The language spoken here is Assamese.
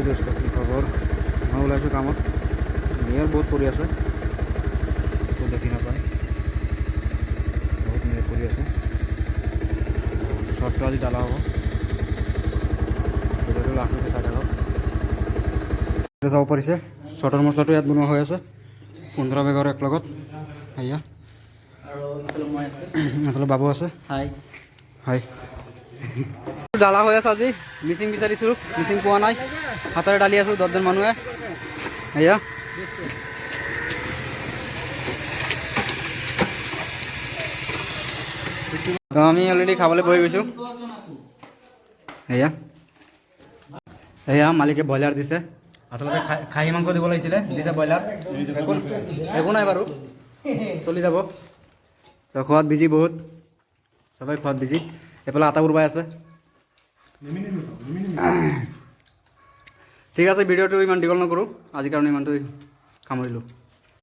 দোস্ত কি খবৰ মই ওলাইছোঁ কামত নিয়ৰ বহুত পৰি আছে তো দেখি নাপায় বহুত নিয়ৰ পৰি আছে শ্বৰ্টটো আজি ডালা হ'ব ভিডিঅ'টো লাষ্টলৈকে চাই থাকক যাব পাৰিছে শ্বৰ্টৰ মছলাটো ইয়াত বনোৱা হৈ আছে 15 বেগৰ এক লগত এয়া আৰু ইফালে মই আছে এইফালে বাবু আছে হাই হাই ডালা হৈ আছে আজি মিচিং বিচাৰিছোঁ মিচিং পোৱা নাই হাতেৰে ডালি আছোঁ 10জন মানুহে এয়া তো আমি অলৰেডি খাবলৈ বহি গৈছোঁ এয়া এয়া মালিকে ব্ৰইলাৰ দিছে আচলতে খাহী মাংস দিব লাগিছিলে দিছে ব্ৰইলাৰ একো নাই বাৰু চলি যাব তো খোৱাত বিজি বহুত সবাই খোৱাত বিজি এইফালে আটা উৰবাই আছে ঠিক আছে ভিডিঅ'টো ইমান দীঘল নকৰোঁ আজিৰ কাৰণে ইমানটো সামৰিলোঁ